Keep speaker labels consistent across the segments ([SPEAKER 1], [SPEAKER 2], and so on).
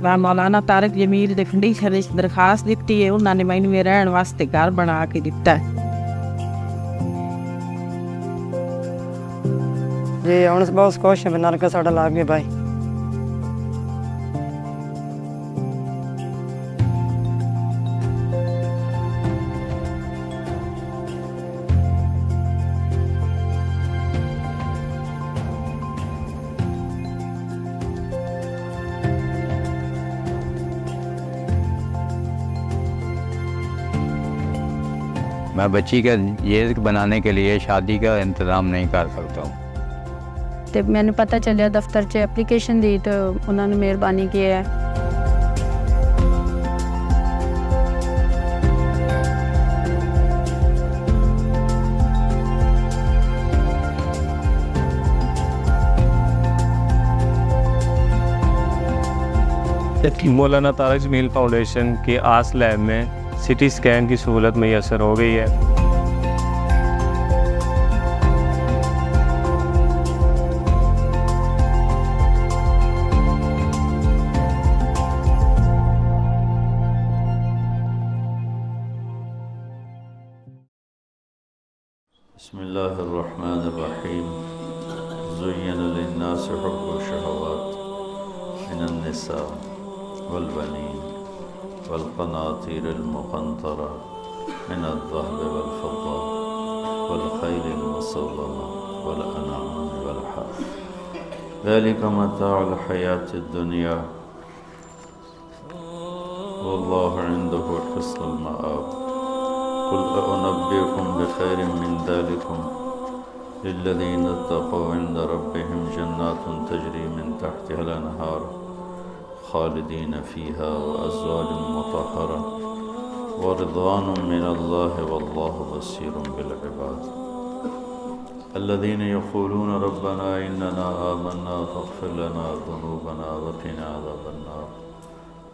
[SPEAKER 1] ਮੈਂ ਮੌਲਾਨਾ ਤਾਰਿਕ ਜਮੀਲ ਦੇ ਕੰਡੀਸ਼ਨ ਵਿੱਚ ਦਰਖਾਸਤ ਦਿੱਤੀ ਹੈ, ਉਹਨਾਂ ਨੇ ਮੈਨੂੰ ਮੇਰੇ ਰਹਿਣ ਵਾਸਤੇ ਘਰ ਬਣਾ ਕੇ ਦਿੱਤਾ ਹੈ।
[SPEAKER 2] جی ہوں بہت خوش ہیں نلکا ساڈا لا گئے بھائی۔
[SPEAKER 3] میں بچی کا یہ بنانے کے لیے شادی کا انتظام نہیں کر سکتا ہوں۔
[SPEAKER 4] ਤੇ ਮੈਨੂੰ ਪਤਾ ਚੱਲਿਆ ਦਫ਼ਤਰ 'ਚ ਐਪਲੀਕੇਸ਼ਨ ਦੀ ਤਾਂ ਉਹਨਾਂ ਨੇ ਮਿਹਰਬਾਨੀ ਕੀ ਹੈ।
[SPEAKER 5] مولانا طارق جمیل فاؤنڈیشن کی آس لیب میں سی ٹی اسکین کی سہولت میسر ہو گئی ہے۔
[SPEAKER 6] بسم اللہ الرحمن الرحیم۔ زین للناس حب الشہوات من النساء والبنین والقناطیر المقنطرہ من الذهب والفضة والخیل المسومة والانعام والحرث ذلك متاع الحیاة الدنیا واللہ عنده حسن المآب۔ قل أنبئكم بخير من ذلكم للذين اتقوا عند ربهم جنات تجري من تحتها الأنهار خالدين فيها وأزواج مطهرة ورضوان من الله والله بصير بالعباد۔ الذين يقولون ربنا إننا آمنا فاغفر لنا ذنوبنا وقنا عذاب النار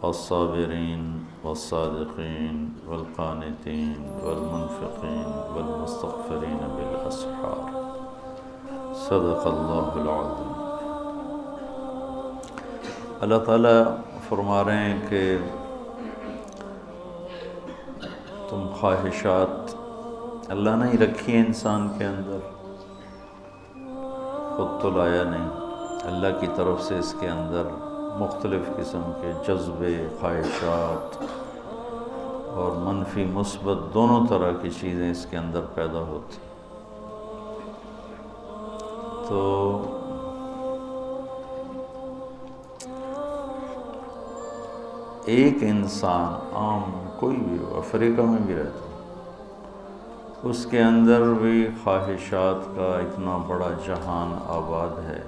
[SPEAKER 6] الصابرين والصادقين والقانتين والمنفقين والمستغفرين بالأسحار۔ صدق اللہ العظیم۔ اللہ تعالیٰ فرما رہے ہیں کہ تم خواہشات اللہ نے ہی رکھی ہیں انسان کے اندر، خود تو لایا نہیں، اللہ کی طرف سے اس کے اندر مختلف قسم کے جذبے، خواہشات اور منفی مثبت دونوں طرح کی چیزیں اس کے اندر پیدا ہوتی۔ تو ایک انسان عام کوئی بھی ہو، افریقہ میں بھی رہتا ہو، اس کے اندر بھی خواہشات کا اتنا بڑا جہان آباد ہے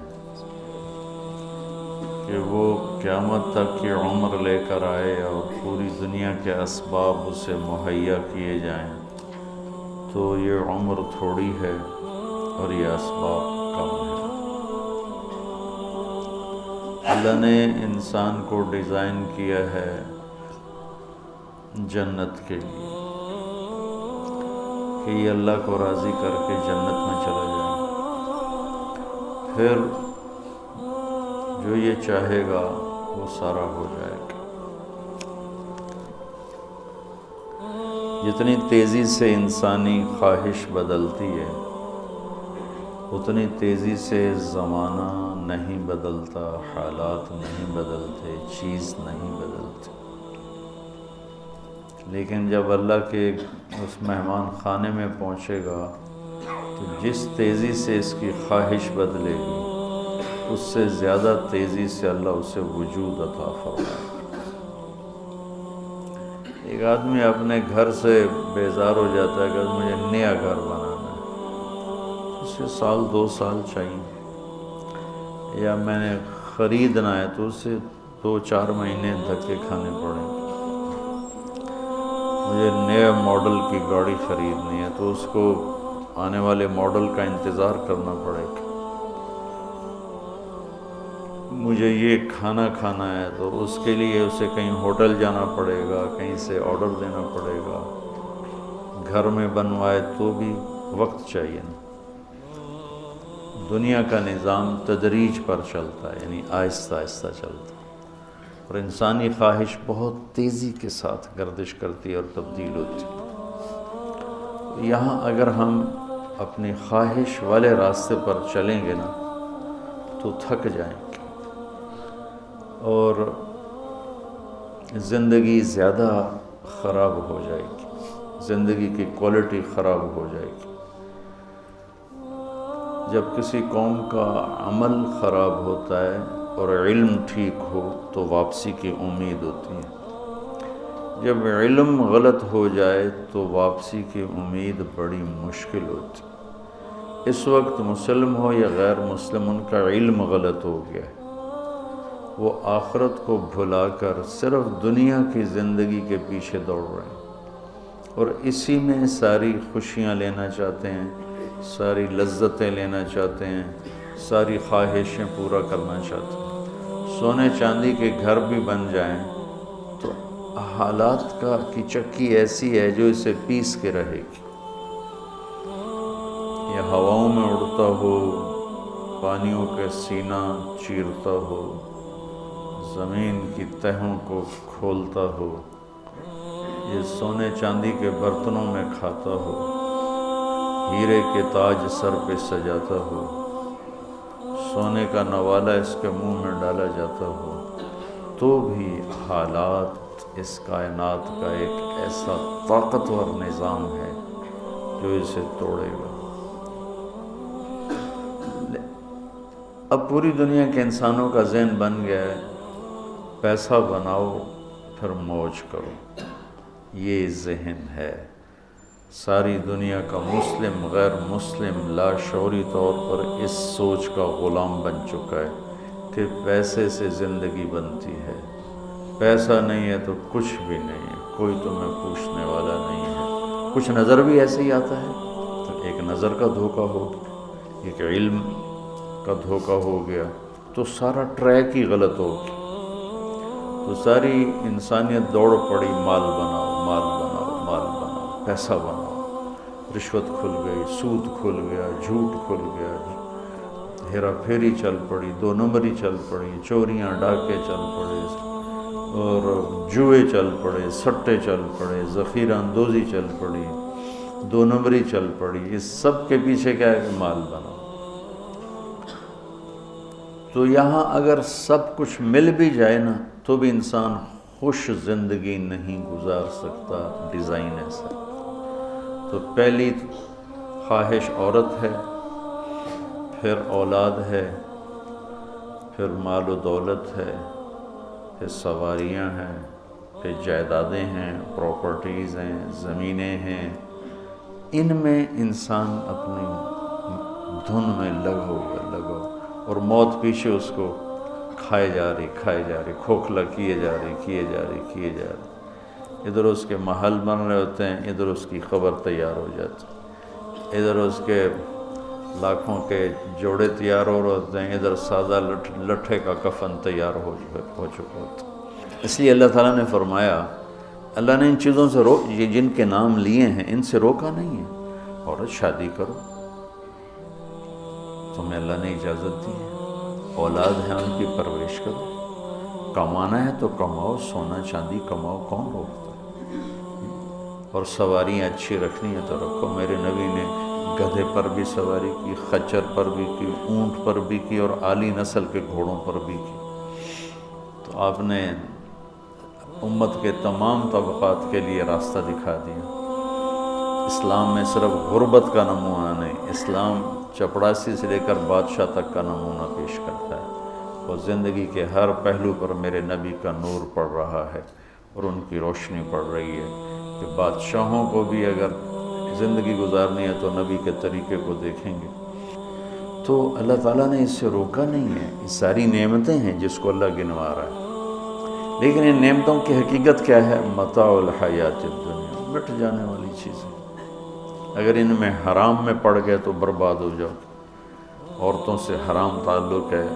[SPEAKER 6] کہ وہ قیامت تک کی عمر لے کر آئے اور پوری دنیا کے اسباب اسے مہیا کیے جائیں تو یہ عمر تھوڑی ہے اور یہ اسباب کم ہے۔ اللہ نے انسان کو ڈیزائن کیا ہے جنت کے لیے کہ یہ اللہ کو راضی کر کے جنت میں چلا جائے، پھر جو یہ چاہے گا وہ سارا ہو جائے گا۔ جتنی تیزی سے انسانی خواہش بدلتی ہے اتنی تیزی سے زمانہ نہیں بدلتا، حالات نہیں بدلتے، چیز نہیں بدلتی۔ لیکن جب اللہ کے اس مہمان خانے میں پہنچے گا تو جس تیزی سے اس کی خواہش بدلے گی اس سے زیادہ تیزی سے اللہ اسے وجود عطا فرمائے گا۔ ایک آدمی اپنے گھر سے بیزار ہو جاتا ہے کہ مجھے نیا گھر بنانا ہے، اسے 1-2 سال چاہیے، یا میں نے خریدنا ہے تو اسے 2-4 مہینے دھکے کھانے پڑیں گے۔ مجھے نئے ماڈل کی گاڑی خریدنی ہے تو اس کو آنے والے ماڈل کا انتظار کرنا پڑے گا۔ مجھے یہ کھانا کھانا ہے تو اس کے لیے اسے کہیں ہوٹل جانا پڑے گا، کہیں سے آرڈر دینا پڑے گا، گھر میں بنوائے تو بھی وقت چاہیے نا۔ دنیا کا نظام تدریج پر چلتا ہے، یعنی آہستہ آہستہ چلتا ہے۔ اور انسانی خواہش بہت تیزی کے ساتھ گردش کرتی ہے اور تبدیل ہوتی ہے۔ یہاں اگر ہم اپنی خواہش والے راستے پر چلیں گے نا تو تھک جائیں گے اور زندگی زیادہ خراب ہو جائے گی، زندگی کی کوالٹی خراب ہو جائے گی۔ جب کسی قوم کا عمل خراب ہوتا ہے اور علم ٹھیک ہو تو واپسی کی امید ہوتی ہے، جب علم غلط ہو جائے تو واپسی کی امید بڑی مشکل ہوتی ہے۔ اس وقت مسلم ہو یا غیر مسلم، ان کا علم غلط ہو گیا ہے، وہ آخرت کو بھلا کر صرف دنیا کی زندگی کے پیچھے دوڑ رہے ہیں اور اسی میں ساری خوشیاں لینا چاہتے ہیں، ساری لذتیں لینا چاہتے ہیں، ساری خواہشیں پورا کرنا چاہتے ہیں۔ سونے چاندی کے گھر بھی بن جائیں تو حالات کی چکی ایسی ہے جو اسے پیس کے رہے گی۔ یہ ہواؤں میں اڑتا ہو، پانیوں کے سینہ چیرتا ہو، زمین کی تہوں کو کھولتا ہو، یہ سونے چاندی کے برتنوں میں کھاتا ہو، ہیرے کے تاج سر پہ سجاتا ہو، سونے کا نوالا اس کے منہ میں ڈالا جاتا ہو، تو بھی حالات اس کائنات کا ایک ایسا طاقتور نظام ہے جو اسے توڑے گا۔ اب پوری دنیا کے انسانوں کا ذہن بن گیا ہے، پیسہ بناؤ پھر موج کرو، یہ ذہن ہے۔ ساری دنیا کا مسلم غیر مسلم لاشعوری طور پر اس سوچ کا غلام بن چکا ہے کہ پیسے سے زندگی بنتی ہے، پیسہ نہیں ہے تو کچھ بھی نہیں ہے، کوئی تمہیں پوچھنے والا نہیں ہے۔ کچھ نظر بھی ایسے ہی آتا ہے تو ایک نظر کا دھوکہ ہو گیا، ایک علم کا دھوکہ ہو گیا تو سارا ٹریک ہی غلط ہو گیا۔ تو ساری انسانیت دوڑ پڑی، مال بناؤ، مال بناؤ، مال بناؤ، پیسہ بناؤ، رشوت کھل گئی، سود کھل گیا، جھوٹ کھل گیا، ہیرا پھیری چل پڑی، دو نمبری چل پڑی، چوریاں ڈاکے چل پڑے اور جوئے چل پڑے، سٹے چل پڑے، ذخیرہ اندوزی چل پڑی، دو نمبری چل پڑی۔ اس سب کے پیچھے کیا ہے کہ مال بناؤ۔ تو یہاں اگر سب کچھ مل بھی جائے نا تو بھی انسان خوش زندگی نہیں گزار سکتا، ڈیزائن ایسا۔ تو پہلی خواہش عورت ہے، پھر اولاد ہے، پھر مال و دولت ہے، پھر سواریاں ہیں، پھر جائیدادیں ہیں، پراپرٹیز ہیں، زمینیں ہیں۔ ان میں انسان اپنی دھن میں لگا ہوا اور موت پیچھے اس کو کھائے جا رہی، کھوکھلا کیے جا رہی۔ ادھر اس کے محل بن رہے ہوتے ہیں، ادھر اس کی قبر تیار ہو جاتی، ادھر اس کے لاکھوں کے جوڑے تیار ہو رہے ہوتے ہیں، ادھر سادہ لٹھے کا کفن تیار ہو چکا ہوتا۔ اس لیے اللہ تعالیٰ نے فرمایا، اللہ نے ان چیزوں سے یہ جن کے نام لیے ہیں ان سے روکا نہیں ہے۔ عورت شادی کرو، تمہیں اللہ نے اجازت دی ہے، اولاد ہے ان کی پرورش کرو، کمانا ہے تو کماؤ، سونا چاندی کماؤ، کون روکتا ہے؟ اور سواریاں اچھی رکھنی ہے تو رکھو۔ میرے نبی نے گدھے پر بھی سواری کی، خچر پر بھی کی، اونٹ پر بھی کی اور اعلی نسل کے گھوڑوں پر بھی کی۔ تو آپ نے امت کے تمام طبقات کے لیے راستہ دکھا دیا۔ اسلام میں صرف غربت کا نمونہ نہیں، اسلام چپڑاسی سے لے کر بادشاہ تک کا نمونہ پیش کرتا ہے، اور زندگی کے ہر پہلو پر میرے نبی کا نور پڑ رہا ہے اور ان کی روشنی پڑ رہی ہے کہ بادشاہوں کو بھی اگر زندگی گزارنی ہے تو نبی کے طریقے کو دیکھیں گے۔ تو اللہ تعالیٰ نے اس سے روکا نہیں ہے، یہ ساری نعمتیں ہیں جس کو اللہ گنوا رہا ہے، لیکن ان نعمتوں کی حقیقت کیا ہے؟ متاع الحیات الدنیا، مٹ جانے والی چیزیں۔ اگر ان میں حرام میں پڑ گئے تو برباد ہو جاؤ۔ عورتوں سے حرام تعلق ہے،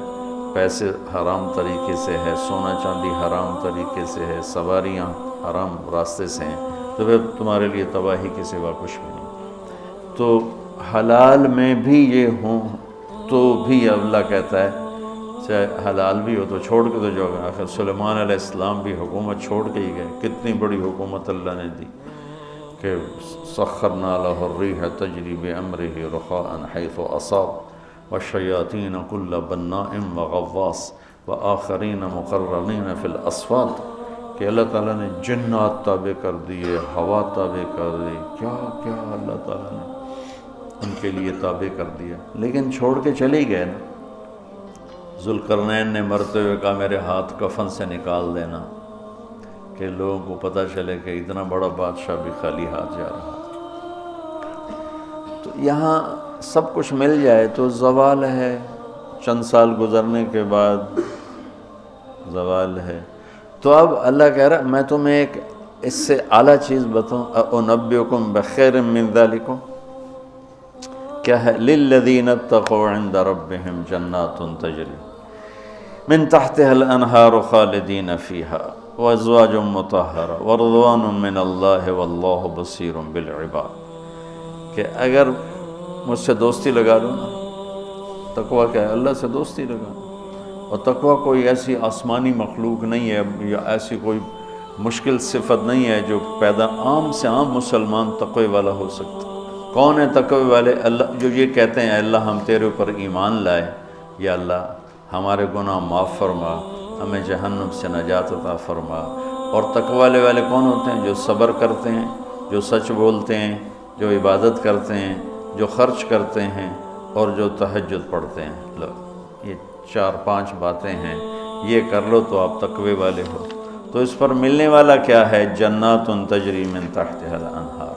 [SPEAKER 6] پیسے حرام طریقے سے ہے، سونا چاندی حرام طریقے سے ہے، سواریاں حرام راستے سے ہیں، تو پھر تمہارے لیے تباہی کے سوا کچھ بھی نہیں۔ تو حلال میں بھی یہ ہوں تو بھی اللہ کہتا ہے چاہے حلال بھی ہو تو چھوڑ کے تو جو آخر سلیمان علیہ السلام بھی حکومت چھوڑ کے ہی گئے. کتنی بڑی حکومت اللہ نے دی کہ سخرنا لہ الریح تجری بامرہ رخاء حیث اصاب والشیاطین کل بناء وغواص وآخرین مقرنین فی الاسفاد، کہ اللہ تعالیٰ نے جنات تابع کر دیے، ہوا تابع کر دی، کیا کیا اللہ تعالیٰ نے ان کے لیے تابع کر دیا، لیکن چھوڑ کے چلے گئے نا. ذوالقرنین نے مرتے ہوئے کہا میرے ہاتھ کفن سے نکال دینا کہ لوگوں کو پتہ چلے کہ اتنا بڑا بادشاہ بھی خالی ہاتھ جا رہا. تو یہاں سب کچھ مل جائے تو زوال ہے، چند سال گزرنے کے بعد زوال ہے. تو اب اللہ کہہ رہا میں تمہیں ایک اس سے اعلیٰ چیز بتاؤں، انبئکم بخیر من ذالکم، کیا ہے؟ للذین اتقوا عند ربہم جنات تجری من تحتها الانہار خالدین فیہا وازواج مطہرہ ورضوان من اللہ واللہ بصیر بالعباد. کہ اگر مجھ سے دوستی لگا لو نا، تقویٰ کیا ہے؟ اللہ سے دوستی لگا. اور تقویٰ کوئی ایسی آسمانی مخلوق نہیں ہے یا ایسی کوئی مشکل صفت نہیں ہے جو پیدا عام سے عام مسلمان تقوی والا ہو سکتا. کون ہے تقوی والے؟ اللہ جو یہ کہتے ہیں اللہ ہم تیرے اوپر ایمان لائے، یا اللہ ہمارے گناہ معاف فرما، ہمیں جہنم سے نجات عطا فرما. اور تقوی والے کون ہوتے ہیں؟ جو صبر کرتے ہیں، جو سچ بولتے ہیں، جو عبادت کرتے ہیں، جو خرچ کرتے ہیں اور جو تہجد پڑھتے ہیں. لو یہ 4-5 باتیں ہیں، یہ کر لو تو آپ تقوی والے ہو. تو اس پر ملنے والا کیا ہے؟ جنات تجری من تحتها الانہار.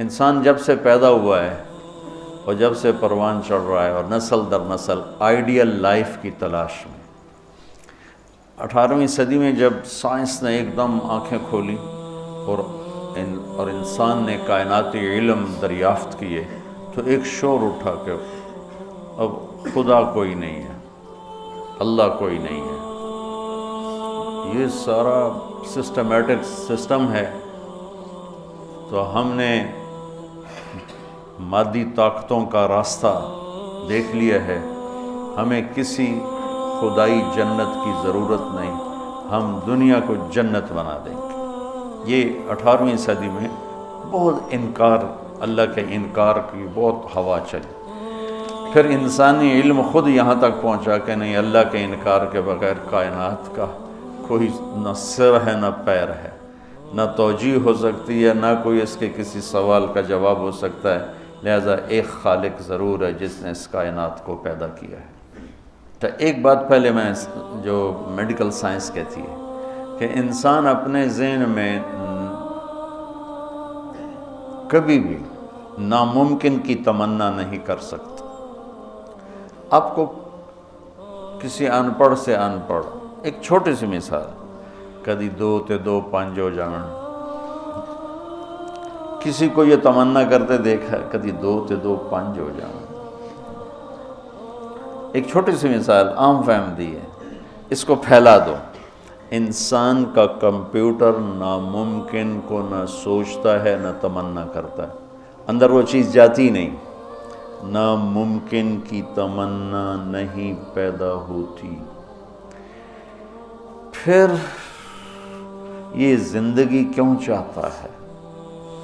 [SPEAKER 6] انسان جب سے پیدا ہوا ہے اور جب سے پروان چڑھ رہا ہے اور نسل در نسل آئیڈیل لائف کی تلاش میں. 18ویں صدی میں جب سائنس نے ایک دم آنکھیں کھولی اور انسان نے کائناتی علم دریافت کیے تو ایک شور اٹھا کہ اب خدا کوئی نہیں ہے، اللہ کوئی نہیں ہے، یہ سارا سسٹمیٹک سسٹم ہے. تو ہم نے مادی طاقتوں کا راستہ دیکھ لیا ہے، ہمیں کسی خدائی جنت کی ضرورت نہیں، ہم دنیا کو جنت بنا دیں گے. یہ 18ویں صدی میں بہت انکار، اللہ کے انکار کی بہت ہوا چلی. پھر انسانی علم خود یہاں تک پہنچا کہ نہیں، اللہ کے انکار کے بغیر کائنات کا کوئی نہ سر ہے نہ پیر ہے، نہ توجیہ ہو سکتی ہے، نہ کوئی اس کے کسی سوال کا جواب ہو سکتا ہے. لہذا ایک خالق ضرور ہے جس نے اس کائنات کو پیدا کیا ہے. تو ایک بات پہلے میں جو میڈیکل سائنس کہتی ہے کہ انسان اپنے ذہن میں کبھی بھی ناممکن کی تمنا نہیں کر سکتا. آپ کو کسی ان پڑھ سے ان پڑھ ایک چھوٹی سی مثال، کدی 2 تے 2 5 ہو جان. کسی کو یہ تمنا کرتے دیکھا کدی 2 تے 2 5 ہو جان. ایک چھوٹی سی مثال عام فہم دی ہے، اس کو پھیلا دو. انسان کا کمپیوٹر ناممکن کو نہ سوچتا ہے نہ تمنا کرتا ہے، اندر وہ چیز جاتی نہیں. ناممکن کی تمنا نہیں پیدا ہوتی. پھر یہ زندگی کیوں چاہتا ہے؟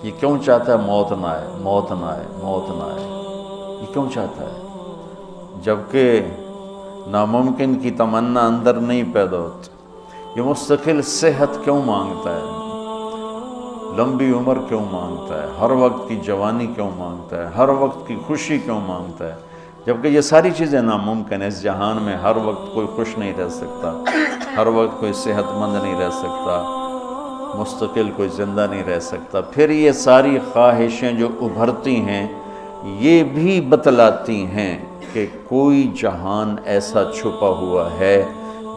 [SPEAKER 6] یہ کیوں چاہتا ہے موت نہ آئے، موت نہ آئے، موت نہ آئے؟ یہ کیوں چاہتا ہے جبکہ ناممکن کی تمنا اندر نہیں پیدا ہوتی؟ یہ مستقل صحت کیوں مانگتا ہے؟ لمبی عمر کیوں مانگتا ہے؟ ہر وقت کی جوانی کیوں مانگتا ہے؟ ہر وقت کی خوشی کیوں مانگتا ہے؟ جبکہ یہ ساری چیزیں ناممکن ہیں. اس جہان میں ہر وقت کوئی خوش نہیں رہ سکتا، ہر وقت کوئی صحت مند نہیں رہ سکتا، مستقل کوئی زندہ نہیں رہ سکتا. پھر یہ ساری خواہشیں جو ابھرتی ہیں یہ بھی بتلاتی ہیں کہ کوئی جہان ایسا چھپا ہوا ہے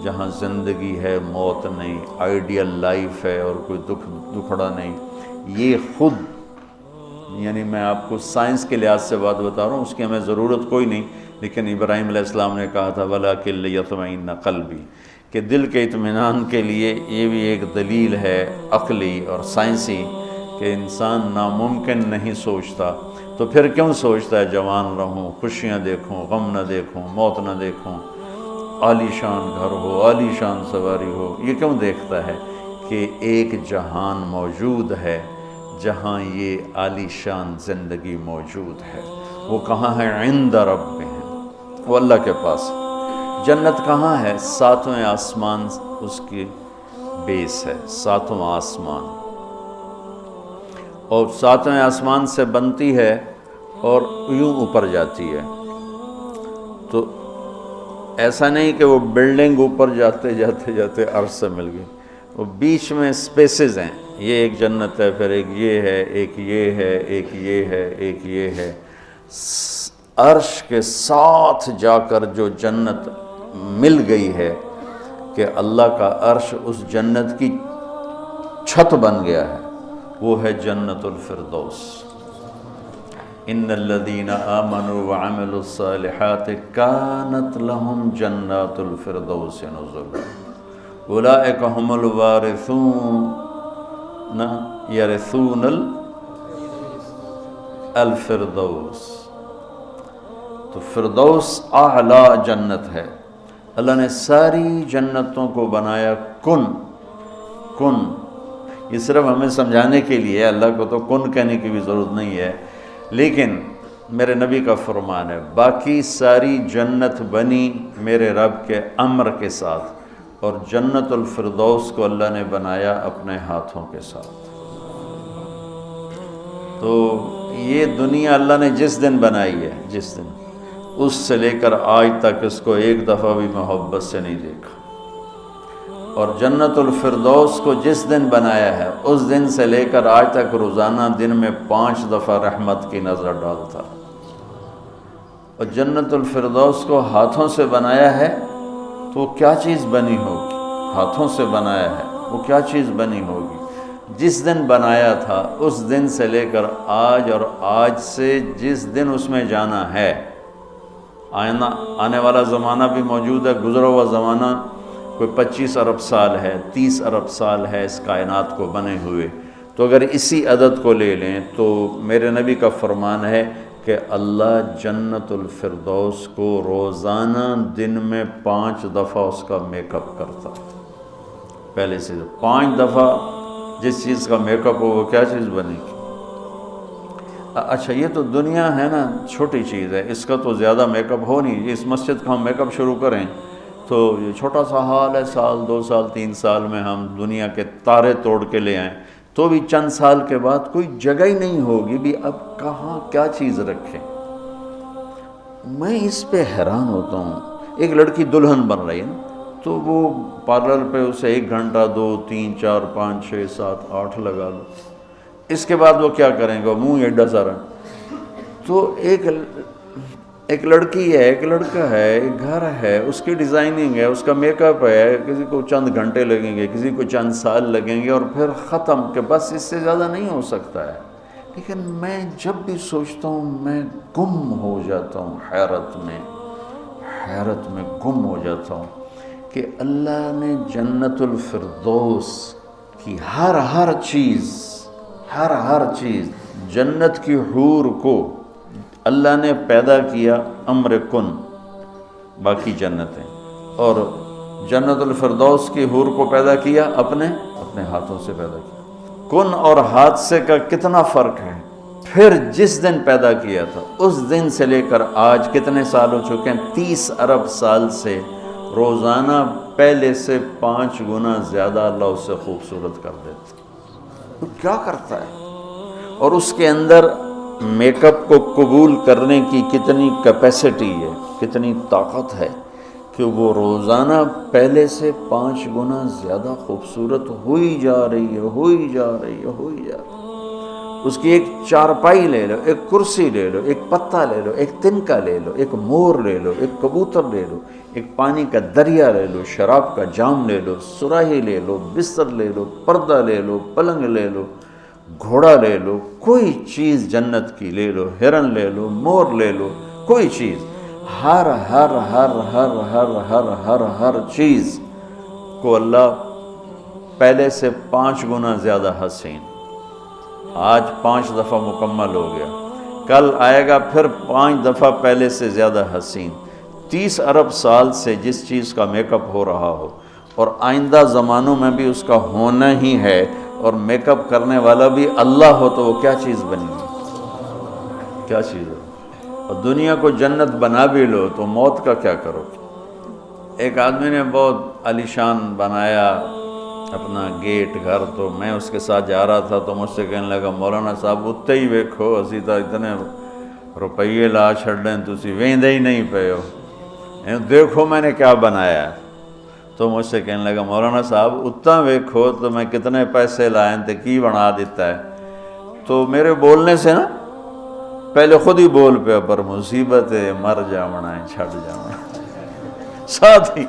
[SPEAKER 6] جہاں زندگی ہے، موت نہیں، آئیڈیل لائف ہے اور کوئی دکھڑا نہیں. یہ خود یعنی میں آپ کو سائنس کے لحاظ سے بات بتا رہا ہوں، اس کی ہمیں ضرورت کوئی نہیں. لیکن ابراہیم علیہ السلام نے کہا تھا وَلَٰكِن لِيَطْمَئِنَّ قَلْبِي، کہ دل کے اطمینان کے لیے یہ بھی ایک دلیل ہے عقلی اور سائنسی کہ انسان ناممکن نہیں سوچتا. تو پھر کیوں سوچتا ہے جوان رہوں، خوشیاں دیکھوں، غم نہ دیکھوں، موت نہ دیکھوں؟ عالی شان گھر ہو، عالی شان سواری ہو، یہ کیوں دیکھتا ہے کہ ایک جہان موجود ہے جہاں یہ عالی شان زندگی موجود ہے۔ وہ کہاں ہے؟ عند ربہم، وہ اللہ کے پاس۔ جنت کہاں ہے؟ ساتویں آسمان اس کی بیس ہے، ساتواں آسمان، اور ساتویں آسمان سے بنتی ہے اور یوں اوپر جاتی ہے۔ تو ایسا نہیں کہ وہ بلڈنگ اوپر جاتے جاتے جاتے عرش سے مل گئی، وہ بیچ میں سپیسز ہیں، یہ ایک جنت ہے، پھر ایک یہ ہے، ایک یہ ہے، ایک یہ ہے، ایک یہ ہے۔ عرش کے ساتھ جا کر جو جنت مل گئی ہے کہ اللہ کا عرش اس جنت کی چھت بن گیا ہے، وہ ہے جنت الفردوس۔ ان الذین آمنوا وعملوا الصالحات کانت لهم جنات الفردوس نزلا اولئک هم الوارثون یرثون الفردوس۔ تو فردوس اعلی جنت ہے۔ اللہ نے ساری جنتوں کو بنایا کن کن، یہ صرف ہمیں سمجھانے کے لیے ہے، اللہ کو تو کن کہنے کی بھی ضرورت نہیں ہے، لیکن میرے نبی کا فرمان ہے باقی ساری جنت بنی میرے رب کے امر کے ساتھ، اور جنت الفردوس کو اللہ نے بنایا اپنے ہاتھوں کے ساتھ۔ تو یہ دنیا اللہ نے جس دن بنائی ہے، جس دن، اس سے لے کر آج تک اس کو ایک دفعہ بھی محبت سے نہیں دیکھا، اور جنت الفردوس کو جس دن بنایا ہے اس دن سے لے کر آج تک روزانہ دن میں 5 دفعہ رحمت کی نظر ڈالتا۔ اور جنت الفردوس کو ہاتھوں سے بنایا ہے تو وہ کیا چیز بنی ہوگی؟ ہاتھوں سے بنایا ہے، وہ کیا چیز بنی ہوگی؟ جس دن بنایا تھا اس دن سے لے کر آج، اور آج سے جس دن اس میں جانا ہے، آنے والا زمانہ بھی موجود ہے، گزرا ہوا زمانہ کوئی 25 ارب سال ہے، 30 ارب سال ہے اس کائنات کو بنے ہوئے۔ تو اگر اسی عدد کو لے لیں تو میرے نبی کا فرمان ہے کہ اللہ جنت الفردوس کو روزانہ دن میں 5 دفعہ اس کا میک اپ کرتا۔ پہلے سے 5 دفعہ جس چیز کا میک اپ ہو وہ کیا چیز بنے گی؟ اچھا یہ تو دنیا ہے نا، چھوٹی چیز ہے، اس کا تو زیادہ میک اپ ہو نہیں۔ اس مسجد کا ہم میک اپ شروع کریں تو یہ چھوٹا سا حال ہے، سال 2 سال 3 سال میں ہم دنیا کے تارے توڑ کے لے آئیں تو بھی چند سال کے بعد کوئی جگہ ہی نہیں ہوگی بھی اب کہاں کیا چیز رکھیں۔ میں اس پہ حیران ہوتا ہوں، ایک لڑکی دلہن بن رہی ہے نا، تو وہ پارلر پہ اسے 1 گھنٹہ 2 3 4 5 6 7 8 لگا لو، اس کے بعد وہ کیا کریں گے؟ منہ ایڈا سارا۔ تو ایک لڑکی ہے، ایک لڑکا ہے، ایک گھر ہے، اس کی ڈیزائننگ ہے، اس کا میک اپ ہے، کسی کو چند گھنٹے لگیں گے، کسی کو چند سال لگیں گے، اور پھر ختم، کہ بس اس سے زیادہ نہیں ہو سکتا ہے۔ لیکن میں جب بھی سوچتا ہوں میں گم ہو جاتا ہوں، حیرت میں گم ہو جاتا ہوں کہ اللہ نے جنت الفردوس کی ہر چیز، جنت کی حور کو اللہ نے پیدا کیا امر کن، باقی جنتیں، اور جنت الفردوس کی حور کو پیدا کیا اپنے ہاتھوں سے پیدا کیا۔ کن اور حادثے کا کتنا فرق ہے۔ پھر جس دن پیدا کیا تھا اس دن سے لے کر آج کتنے سال ہو چکے ہیں؟ 30 ارب سال سے روزانہ پہلے سے 5 گنا زیادہ اللہ اسے خوبصورت کر دیتا۔ تو کیا کرتا ہے؟ اور اس کے اندر میک اپ کو قبول کرنے کی کتنی کیپیسٹی ہے، کتنی طاقت ہے کہ وہ روزانہ پہلے سے 5 گنا زیادہ خوبصورت ہوئی جا رہی ہے۔ اس کی ایک چارپائی لے لو، ایک کرسی لے لو، ایک پتا لے لو، ایک تنکا لے لو، ایک مور لے لو، ایک کبوتر لے لو، ایک پانی کا دریا لے لو، شراب کا جام لے لو، سراہی لے لو، بستر لے لو، پردہ لے لو، پلنگ لے لو، گھوڑا لے لو، کوئی چیز جنت کی لے لو، ہرن لے لو، مور لے لو، کوئی چیز، ہر چیز کو اللہ پہلے سے 5 گنا زیادہ حسین۔ آج 5 دفعہ مکمل ہو گیا، کل آئے گا پھر 5 دفعہ پہلے سے زیادہ حسین۔ 30 ارب سال سے جس چیز کا میک اپ ہو رہا ہو اور آئندہ زمانوں میں بھی اس کا ہونا ہی ہے اور میک اپ کرنے والا بھی اللہ ہو تو وہ کیا چیز بنے گی؟ کیا چیز ہو؟ اور دنیا کو جنت بنا بھی لو تو موت کا کیا کرو؟ ایک آدمی نے بہت عالیشان بنایا اپنا گیٹ گھر، تو میں اس کے ساتھ جا رہا تھا تو مجھ سے کہنے لگا مولانا صاحب اتنے ہی ویکھو اسی تو اتنے روپیے لا چھڑیں تسی ویندے ہی نہیں پے ہو، دیکھو میں نے کیا بنایا ہے۔ تو مجھ سے کہنے لگا مولانا صاحب اتنا ویکھو تو میں کتنے پیسے لائیں تے کی بنا دیتا ہے۔ تو میرے بولنے سے نا پہلے خود ہی بول پیا پر مصیبت ہے مر جامنا ہے چھڑ جامنا ساتھ ہی،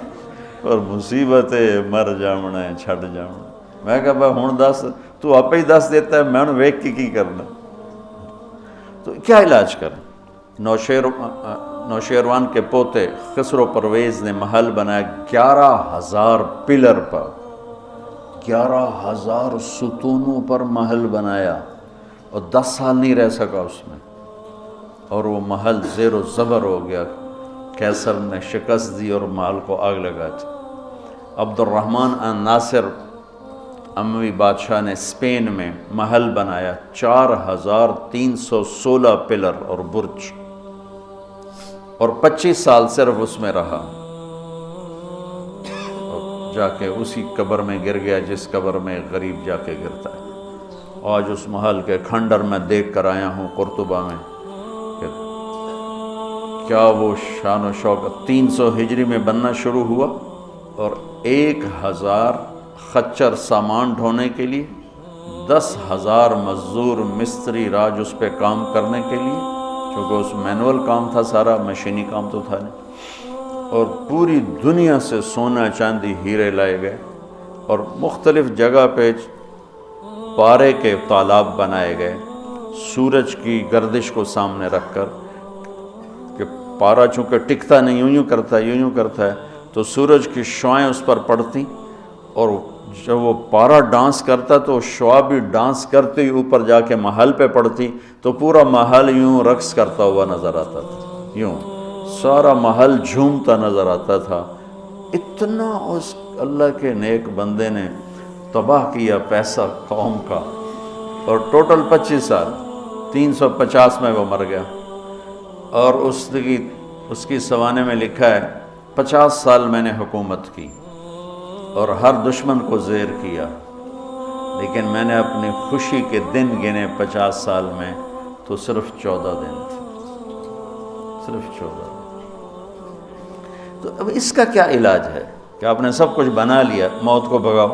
[SPEAKER 6] اور مصیبت ہے مر جامنا ہے چھڑ جامنا۔ میں کہا بھائی ہوں دس، تو آپ ہی دس دیتا ہے، میں ہوں ویک کی کرنا۔ تو کیا علاج کریں؟ نوشیروان کے پوتے خسرو پرویز نے محل بنایا 11,000 پلر پر، 11,000 ستونوں پر محل بنایا اور 10 سال نہیں رہ سکا اس میں، اور وہ محل زیر و زبر ہو گیا۔ کیسر نے شکست دی اور محل کو آگ لگا دی۔ عبد الرحمن الناصر اموی بادشاہ نے اسپین میں محل بنایا 4,316 پلر اور برج، اور 25 سال صرف اس میں رہا، اور جا کے اسی قبر میں گر گیا جس قبر میں غریب جا کے گرتا ہے۔ آج اس محل کے کھنڈر میں دیکھ کر آیا ہوں قرطبہ میں کہ کیا وہ شان و شوکت 300 ہجری میں بننا شروع ہوا، اور 1,000 خچر سامان ڈھونے کے لیے، 10,000 مزدور مستری راج اس پہ کام کرنے کے لیے، کیونکہ اس مینول کام تھا سارا، مشینی کام تو تھا نہیں، اور پوری دنیا سے سونا چاندی ہیرے لائے گئے، اور مختلف جگہ پہ پارے کے تالاب بنائے گئے سورج کی گردش کو سامنے رکھ کر، کہ پارا چونکہ ٹکتا نہیں، یوں کرتا ہے، یوں کرتا ہے، تو سورج کی شعائیں اس پر پڑتی، اور جب وہ پارا ڈانس کرتا تو شعا بھی ڈانس کرتے ہی اوپر جا کے محل پہ پڑتی، تو پورا محل یوں رقص کرتا ہوا نظر آتا تھا، یوں سارا محل جھومتا نظر آتا تھا۔ اتنا اس اللہ کے نیک بندے نے تباہ کیا پیسہ قوم کا، اور ٹوٹل 25 سال، 350 میں وہ مر گیا، اور اس کی سوانے میں لکھا ہے 50 سال میں نے حکومت کی اور ہر دشمن کو زیر کیا، لیکن میں نے اپنی خوشی کے دن گنے 50 سال میں تو صرف 14 دن تھے، صرف 14 دن۔ تو اب اس کا کیا علاج ہے کہ آپ نے سب کچھ بنا لیا، موت کو بھگاؤ۔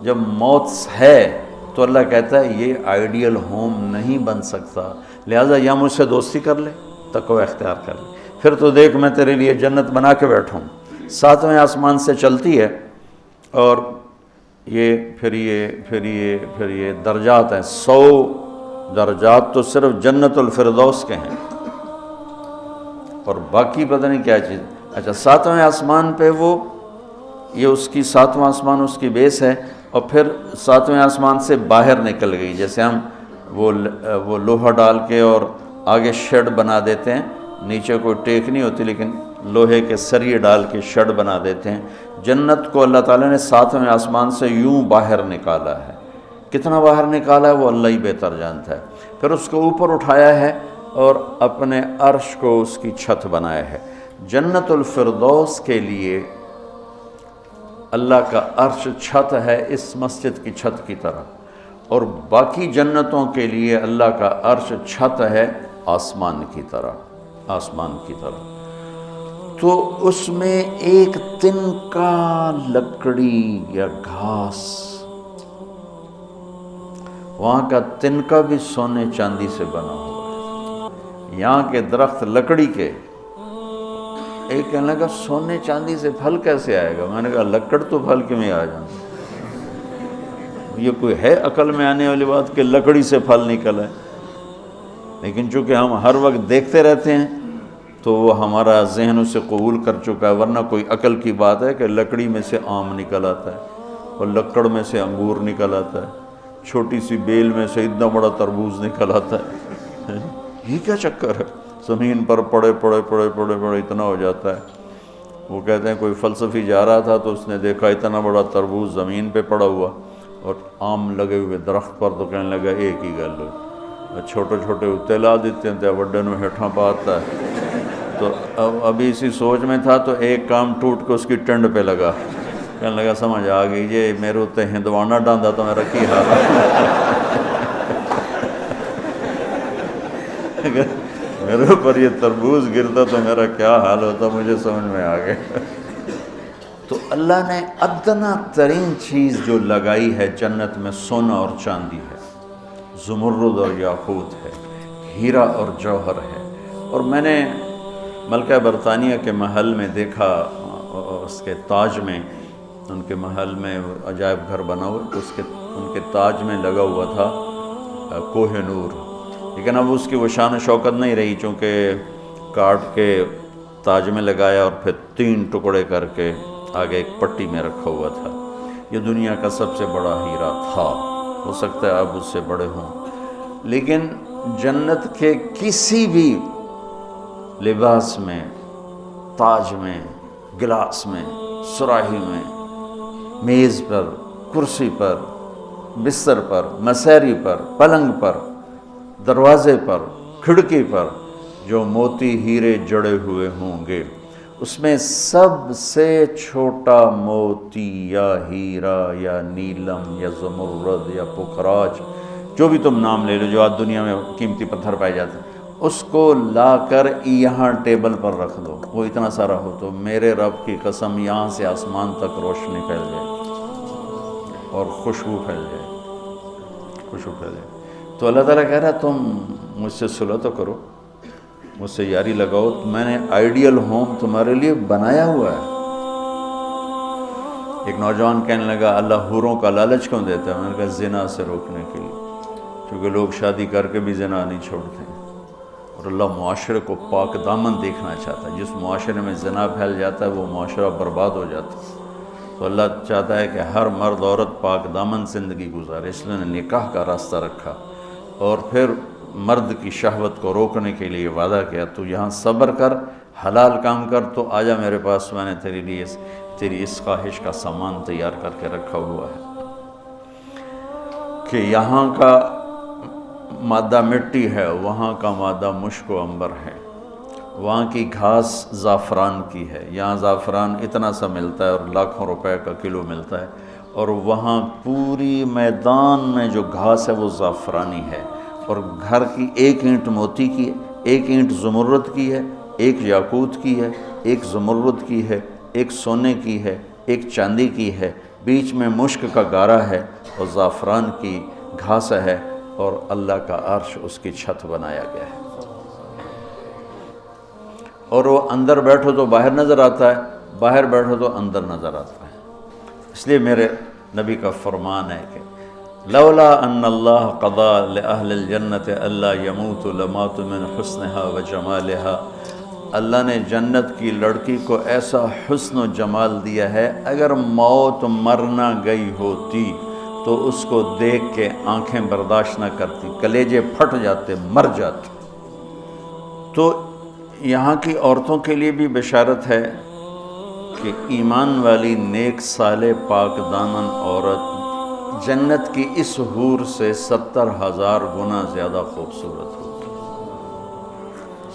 [SPEAKER 6] جب موت ہے تو اللہ کہتا ہے یہ آئیڈیل ہوم نہیں بن سکتا، لہٰذا یا مجھ سے دوستی کر لے، تقوی اختیار کر لے، پھر تو دیکھ میں تیرے لیے جنت بنا کے بیٹھوں۔ 7ویں آسمان سے چلتی ہے، اور پھر یہ درجات ہیں، 100 درجات تو صرف جنت الفردوس کے ہیں، اور باقی پتہ نہیں کیا چیز۔ اچھا 7ویں آسمان پہ یہ اس کی 7واں آسمان اس کی بیس ہے، اور پھر 7ویں آسمان سے باہر نکل گئی، جیسے ہم وہ لوہا ڈال کے اور آگے شیڈ بنا دیتے ہیں، نیچے کوئی ٹیک نہیں ہوتی لیکن لوہے کے سریے ڈال کے شیڈ بنا دیتے ہیں۔ جنت کو اللہ تعالیٰ نے 7ویں آسمان سے یوں باہر نکالا ہے، کتنا باہر نکالا ہے وہ اللہ ہی بہتر جانتا ہے۔ پھر اس کو اوپر اٹھایا ہے اور اپنے عرش کو اس کی چھت بنایا ہے۔ جنت الفردوس کے لیے اللہ کا عرش چھت ہے اس مسجد کی چھت کی طرح، اور باقی جنتوں کے لیے اللہ کا عرش چھت ہے آسمان کی طرح، آسمان کی طرح۔ تو اس میں ایک تنکا لکڑی یا گھاس، وہاں کا تنکا بھی سونے چاندی سے بنا ہوا ہے۔ یہاں کے درخت لکڑی کے، ایک کہنے لگا سونے چاندی سے پھل کیسے آئے گا؟ میں نے کہا لکڑ تو پھل کیوں میں آ جانا، یہ کوئی ہے عقل میں آنے والی بات کہ لکڑی سے پھل نکل ہے؟ لیکن چونکہ ہم ہر وقت دیکھتے رہتے ہیں تو وہ ہمارا ذہن اسے قبول کر چکا ہے، ورنہ کوئی عقل کی بات ہے کہ لکڑی میں سے آم نکل آتا ہے، اور لکڑ میں سے انگور نکل آتا ہے، چھوٹی سی بیل میں سے اتنا بڑا تربوز نکل آتا ہے۔ یہ کیا چکر ہے؟ زمین پر پڑے پڑے پڑے پڑے پڑے اتنا ہو جاتا ہے. وہ کہتے ہیں کوئی فلسفی جا رہا تھا تو اس نے دیکھا اتنا بڑا تربوز زمین پہ پڑا ہوا اور آم لگے ہوئے درخت پر, تو کہنے لگا ایک ہی گل ہوئی, چھوٹے چھوٹے اتنے لا دیتے ہیں تو وڈے نو ہیٹھاں پاتا ہے. تو ابھی اسی سوچ میں تھا تو ایک کام ٹوٹ کے اس کی ٹنڈ پہ لگا, کہنے لگا سمجھ آ گئی یہ میرے اتنے ہندوانہ ڈاندا تو میرا کی حال ہے, میرے اوپر یہ تربوز گرتا تو میرا کیا حال ہوتا, مجھے سمجھ میں آ گیا. تو اللہ نے ادنا ترین چیز جو لگائی ہے جنت میں سونا اور چاندی ہے, زمرد اور یاقوت ہے, ہیرا اور جوہر ہے. اور میں نے ملکہ برطانیہ کے محل میں دیکھا, اس کے تاج میں, ان کے محل میں عجائب گھر بنا ہوا, تو ان کے تاج میں لگا ہوا تھا کوہ نور. لیکن اب اس کی وہ شان و شوکت نہیں رہی, چونکہ کاٹ کے تاج میں لگایا اور پھر 3 ٹکڑے کر کے آگے ایک پٹی میں رکھا ہوا تھا. یہ دنیا کا سب سے بڑا ہیرا تھا, ہو سکتا ہے اب اس سے بڑے ہوں. لیکن جنت کے کسی بھی لباس میں, تاج میں, گلاس میں, سراہی میں, میز پر, کرسی پر, بستر پر, مسیری پر, پلنگ پر, دروازے پر, کھڑکی پر جو موتی ہیرے جڑے ہوئے ہوں گے, اس میں سب سے چھوٹا موتی یا ہیرا یا نیلم یا زمرد یا پکھراج, جو بھی تم نام لے لو جو آج دنیا میں قیمتی پتھر پائے جاتے ہیں, اس کو لا کر یہاں ٹیبل پر رکھ دو, وہ اتنا سارا ہو تو میرے رب کی قسم یہاں سے آسمان تک روشنی پھیل جائے اور خوشبو پھیل جائے, خوشبو پھیل جائے. تو اللہ تعالیٰ کہہ رہا ہے تم مجھ سے صلح تو کرو, مجھ سے یاری لگاؤ, میں نے آئیڈیل ہوم تمہارے لیے بنایا ہوا ہے. ایک نوجوان کہنے لگا اللہ حوروں کا لالچ کیوں دیتا ہے؟ میں نے کہا زنا سے روکنے کے لیے, کیونکہ لوگ شادی کر کے بھی زنا نہیں چھوڑتے, اور اللہ معاشرے کو پاک دامن دیکھنا چاہتا ہے. جس معاشرے میں زنا پھیل جاتا ہے وہ معاشرہ برباد ہو جاتا ہے. تو اللہ چاہتا ہے کہ ہر مرد عورت پاک دامن زندگی گزارے, اس لیے نے نکاح کا راستہ رکھا. اور پھر مرد کی شہوت کو روکنے کے لیے وعدہ کیا تو یہاں صبر کر, حلال کام کر, تو آجا میرے پاس, میں نے تیرے لیے تیری اس خواہش کا سامان تیار کر کے رکھا ہوا ہے. کہ یہاں کا مادہ مٹی ہے, وہاں کا مادہ مشک و عنبر ہے, وہاں کی گھاس زعفران کی ہے, یہاں زعفران اتنا سا ملتا ہے اور لاکھوں روپے کا کلو ملتا ہے, اور وہاں پوری میدان میں جو گھاس ہے وہ زعفرانی ہے. اور گھر کی ایک اینٹ موتی کی ہے, ایک اینٹ زمرد کی ہے, ایک یاقوت کی ہے, ایک زمرد کی ہے, ایک سونے کی ہے, ایک چاندی کی ہے, بیچ میں مشک کا گارا ہے اور زعفران کی گھاس ہے, اور اللہ کا عرش اس کی چھت بنایا گیا ہے. اور وہ اندر بیٹھو تو باہر نظر آتا ہے, باہر بیٹھو تو اندر نظر آتا ہے. اس لیے میرے نبی کا فرمان ہے کہ لولا ان اللہ قضا لأہل الجنت الا یموت لمات من حسنها وجمالها, اللہ نے جنت کی لڑکی کو ایسا حسن و جمال دیا ہے, اگر موت مرنا گئی ہوتی تو اس کو دیکھ کے آنکھیں برداشت نہ کرتی, کلیجے پھٹ جاتے, مر جاتے. تو یہاں کی عورتوں کے لیے بھی بشارت ہے کہ ایمان والی نیک صالح پاک دامن عورت جنت کی اس حور سے 70,000 گنا زیادہ خوبصورت ہوتی.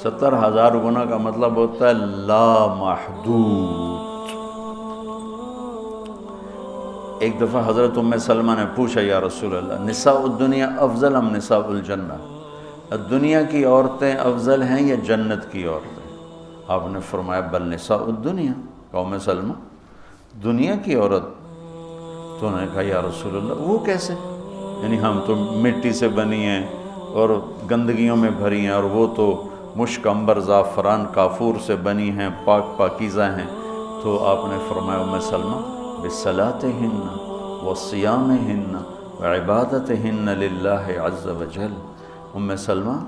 [SPEAKER 6] 70,000 گنا کا مطلب ہوتا ہے لا محدود. ایک دفعہ حضرت ام سلمہ نے پوچھا یا رسول اللہ نساء الدنیا افضل ام نساء الجنہ, دنیا کی عورتیں افضل ہیں یا جنت کی عورتیں؟ آپ نے فرمایا بل نساء الدنیا. ام سلمہ دنیا کی عورت. تو انہوں نے کہا یا رسول اللہ وہ کیسے؟ یعنی ہم تو مٹی سے بنی ہیں اور گندگیوں میں بھری ہیں, اور وہ تو مشک عنبر زعفران کافور سے بنی ہیں, پاک پاکیزہ ہیں. تو آپ نے فرمایا ام سلمہ بصلاتہن وصیامہن وعبادتہن للہ عز وجل. ام سلمہ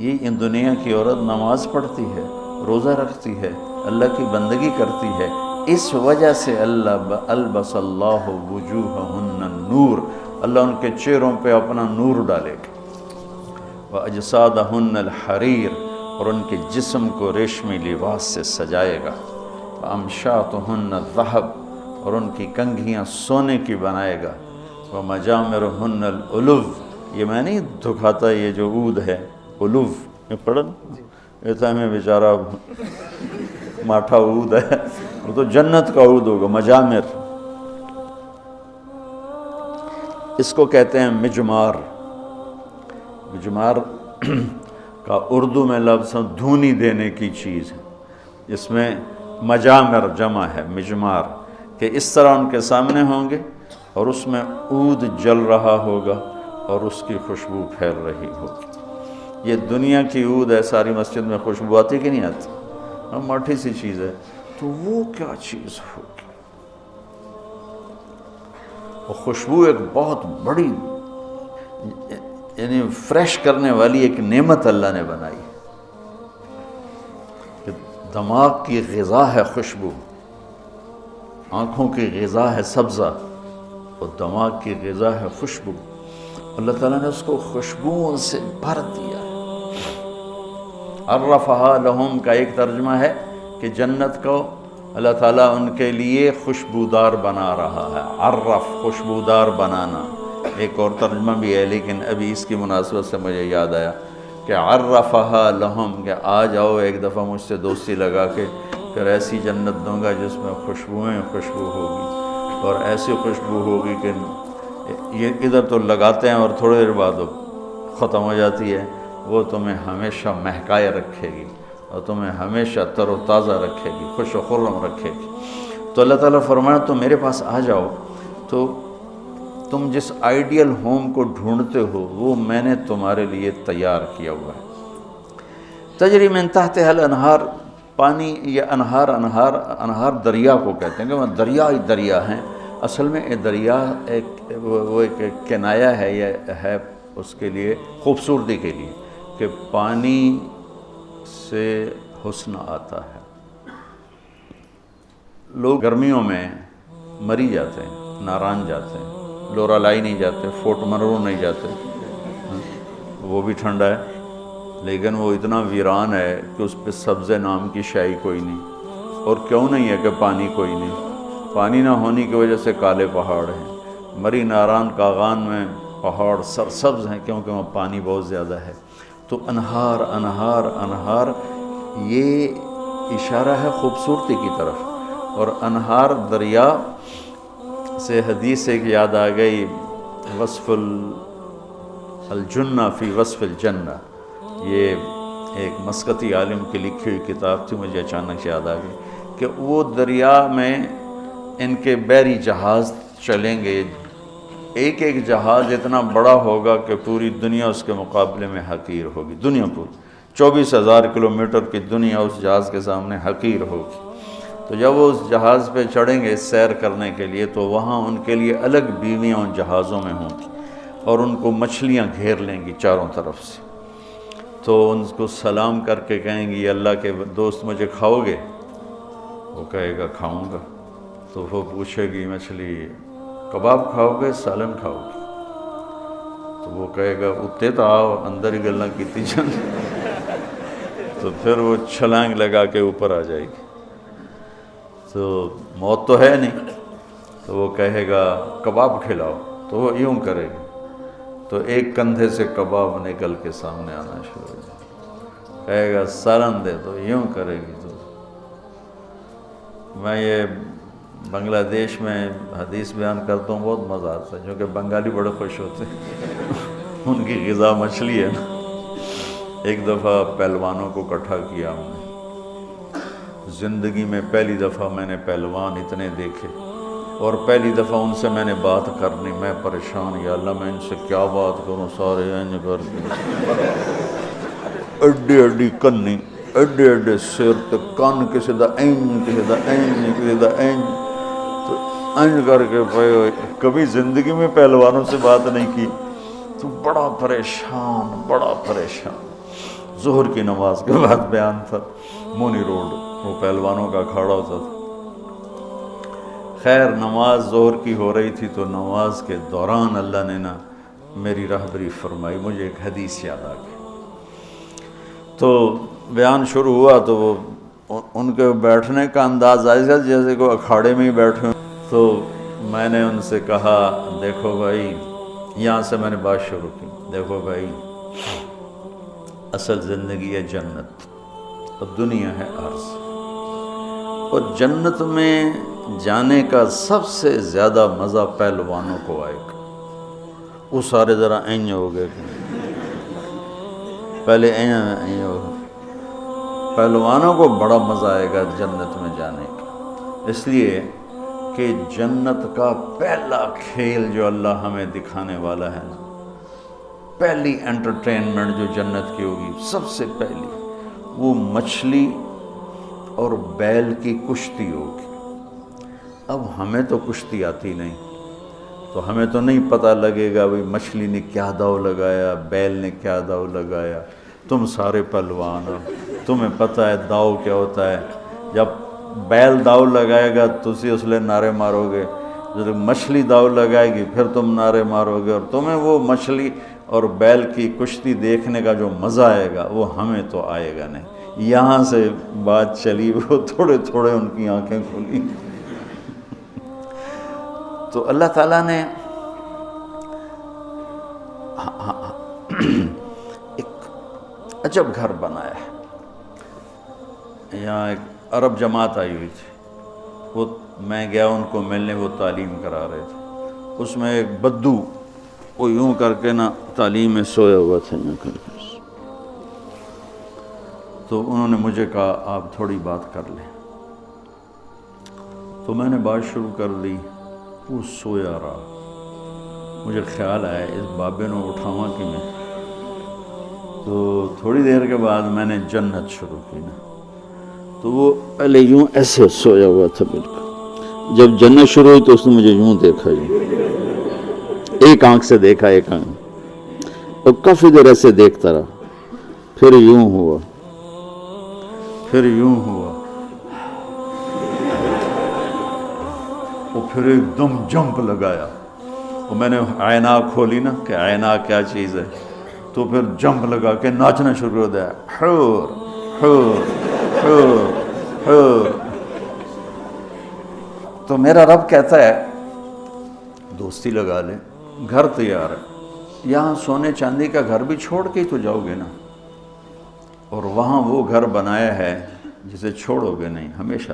[SPEAKER 6] یہ ان دنیا کی عورت نماز پڑھتی ہے, روزہ رکھتی ہے, اللہ کی بندگی کرتی ہے, اس وجہ سے اللہ البس اللہ وجوہہن النور, اللہ ان کے چہروں پہ اپنا نور ڈالے گا. وَأَجْسَادَهُنَّ الْحَرِيرُ, اور ان کے جسم کو ریشمی لباس سے سجائے گا. امشاتہن الذہب، اور ان کی کنگھیاں سونے کی بنائے گا. ومجامرہن الالو، یہ میں نہیں دکھاتا، یہ جو عود ہے الو، یہ پڑھا ایسا میں بیچارہ ماٹھا عود ہے، وہ تو جنت کا عود ہوگا. مجامر، اس کو کہتے ہیں مجمار. مجمار کا اردو میں لفظ دھونی دینے کی چیز ہے. اس میں مجامر جمع ہے مجمار، کہ اس طرح ان کے سامنے ہوں گے اور اس میں عود جل رہا ہوگا اور اس کی خوشبو پھیل رہی ہوگی. یہ دنیا کی عود ہے، ساری مسجد میں خوشبو آتی کہ نہیں آتی؟ ماٹھی سی چیز ہے، تو وہ کیا چیز ہوگی؟ وہ خوشبو ایک بہت بڑی، یعنی فریش کرنے والی ایک نعمت اللہ نے بنائی ہے. کہ دماغ کی غذا ہے خوشبو، آنکھوں کی غذا ہے سبزہ، اور دماغ کی غذا ہے خوشبو. اللہ تعالیٰ نے اس کو خوشبوؤں سے بھر دیا. عرفہا لہم کا ایک ترجمہ ہے کہ جنت کو اللہ تعالیٰ ان کے لیے خوشبودار بنا رہا ہے. عرف، خوشبودار بنانا. ایک اور ترجمہ بھی ہے لیکن ابھی اس کی مناسبت سے مجھے یاد آیا کہ عرفہا لہم، کہ آ جاؤ ایک دفعہ مجھ سے دوستی لگا کے، پھر ایسی جنت دوں گا جس میں خوشبوئیں خوشبو ہوگی، اور ایسی خوشبو ہوگی کہ یہ ادھر تو لگاتے ہیں اور تھوڑی دیر بعد وہ ختم ہو جاتی ہے. وہ تمہیں ہمیشہ مہکائے رکھے گی اور تمہیں ہمیشہ تر و تازہ رکھے گی، خوش و خرم رکھے گی. تو اللہ تعالیٰ فرمایا تم میرے پاس آ جاؤ، تو تم جس آئیڈیل ہوم کو ڈھونڈتے ہو وہ میں نے تمہارے لیے تیار کیا ہوا ہے. تجری من تحتہا الانہار، پانی، یہ انہار دریا کو کہتے ہیں کہ وہ دریا ہی دریا ہیں. اصل میں یہ دریا وہ ایک کنایا ہے، یہ ہے اس کے لیے خوبصورتی کے لیے کہ پانی سے حسن آتا ہے. لوگ گرمیوں میں مری جاتے ہیں، ناران جاتے ہیں، لورالائی نہیں جاتے، فورٹ منرو نہیں جاتے، وہ بھی ٹھنڈا ہے لیکن وہ اتنا ویران ہے کہ اس پہ سبزے نام کی شے کوئی نہیں. اور کیوں نہیں ہے کہ پانی کوئی نہیں؟ پانی نہ ہونے کی وجہ سے کالے پہاڑ ہیں. مری ناران کاغان میں پہاڑ سرسبز ہیں کیونکہ وہاں پانی بہت زیادہ ہے. تو انہار انہار انہار، یہ اشارہ ہے خوبصورتی کی طرف. اور انہار دریا سے حدیث ایک یاد آ گئی، وصف الجنہ فی وصف الجنہ، یہ ایک مسقطی عالم کی لکھی ہوئی کتاب تھی، مجھے اچانک یاد آ گئی کہ وہ دریا میں ان کے بحری جہاز چلیں گے. ایک ایک جہاز اتنا بڑا ہوگا کہ پوری دنیا اس کے مقابلے میں حقیر ہوگی. دنیا پوری 24,000 کلومیٹر کی دنیا اس جہاز کے سامنے حقیر ہوگی. تو جب وہ اس جہاز پہ چڑھیں گے سیر کرنے کے لیے تو وہاں ان کے لیے الگ بیویاں ان جہازوں میں ہوں گی اور ان کو مچھلیاں گھیر لیں گی چاروں طرف سے. تو ان کو سلام کر کے کہیں گی اللہ کے دوست مجھے کھاؤ گے؟ وہ کہے گا کھاؤں گا. تو وہ پوچھے گی مچھلی کباب کھاؤ گے سالن کھاؤ گے؟ تو وہ کہے گا اتے تو آؤ اندر ہی گلاں کیتی جان. تو پھر وہ چھلانگ لگا کے اوپر آ جائے گی. تو موت تو ہے نہیں، تو وہ کہے گا کباب کھلاؤ، تو وہ یوں کرے گی. تو ایک کندھے سے کباب نکل کے سامنے آنا شروع ہو جائے. کہے گا سالن دے، تو یوں کرے گی. تو میں یہ بنگلہ دیش میں حدیث بیان کرتا ہوں، بہت مزہ آتا ہے کیونکہ بنگالی بڑے خوش ہوتے ہیں. ان کی غذا مچھلی ہے نا. ایک دفعہ پہلوانوں کو اکٹھا کیا ہم نے. زندگی میں پہلی دفعہ میں نے پہلوان اتنے دیکھے اور پہلی دفعہ ان سے میں نے بات کرنی. میں پریشان، یا اللہ میں ان سے کیا بات کروں، سارے انج کر کے اڈی اڈی کنی، اڈے اڈے سر تے کن، کسی دا این کسی دا این کسی دا این، تو انج کر کے پے ہوئے. کبھی زندگی میں پہلوانوں سے بات نہیں کی. تو بڑا پریشان بڑا پریشان. ظہر کی نماز کے بعد بیان تھا، مونی روڈ وہ پہلوانوں کا کھڑا ہوتا تھا. خیر نماز ظہر کی ہو رہی تھی تو نماز کے دوران اللہ نے نا میری راہبری فرمائی. مجھے ایک حدیث یاد آ گئی. تو بیان شروع ہوا تو وہ ان کے بیٹھنے کا انداز ایسا جیسے کوئی اکھاڑے میں ہی بیٹھے ہوں. تو میں نے ان سے کہا دیکھو بھائی، یہاں سے میں نے بات شروع کی، دیکھو بھائی اصل زندگی ہے جنت اور دنیا ہے عرض، اور جنت میں جانے کا سب سے زیادہ مزہ پہلوانوں کو آئے گا. وہ سارے ذرا این ہو گئے، پہلے این ہو گئے. پہلوانوں کو بڑا مزہ آئے گا جنت میں جانے کا، اس لیے کہ جنت کا پہلا کھیل جو اللہ ہمیں دکھانے والا ہے نا، پہلی انٹرٹینمنٹ جو جنت کی ہوگی سب سے پہلی، وہ مچھلی اور بیل کی کشتی ہوگی. اب ہمیں تو کشتی آتی نہیں، تو ہمیں تو نہیں پتہ لگے گا بھئی مچھلی نے کیا داؤ لگایا، بیل نے کیا داؤ لگایا. تم سارے پہلوان ہو، تمہیں پتہ ہے داؤ کیا ہوتا ہے. جب بیل داؤ لگائے گا تو اس لیے نعرے مارو گے، جب مچھلی داؤ لگائے گی پھر تم نعرے مارو گے، اور تمہیں وہ مچھلی اور بیل کی کشتی دیکھنے کا جو مزہ آئے گا وہ ہمیں تو آئے گا نہیں. یہاں سے بات چلی، وہ تھوڑے تھوڑے ان کی آنکھیں کھلی. تو اللہ تعالیٰ نے ایک عجب گھر بنایا ہے. یہاں ایک عرب جماعت آئی ہوئی تھی، وہ میں گیا ان کو ملنے، وہ تعلیم کرا رہے تھے. اس میں ایک بدو وہ یوں کر کے نا تعلیم میں سویا ہوا تھا یوں کر کے. تو انہوں نے مجھے کہا آپ تھوڑی بات کر لیں. تو میں نے بات شروع کر دی. وہ سویا رہا. مجھے خیال آیا اس بابے نے اٹھاواں کہ میں. تو تھوڑی دیر کے بعد میں نے جنت شروع کی نا، تو وہ پہلے یوں ایسے سویا ہوا تھا بالکل. جب جنت شروع ہوئی تو اس نے مجھے یوں دیکھا، یوں ایک آنکھ سے دیکھا، ایک آنکھ، اور کافی دیر ایسے دیکھتا رہا. پھر یوں ہوا، پھر یوں ہوا، اور پھر ایک دم جمپ لگایا. اور میں نے عیناک کھولی نا کہ عیناک کیا چیز ہے، تو پھر جمپ لگا کے ناچنا شروع ہو گیا. حور حور حور حور. تو میرا رب کہتا ہے دوستی لگا لے، گھر تیار ہے. یہاں سونے چاندی کا گھر بھی چھوڑ کے ہی تو جاؤ گے نا، اور وہاں وہ گھر بنایا ہے جسے چھوڑو گے نہیں ہمیشہ.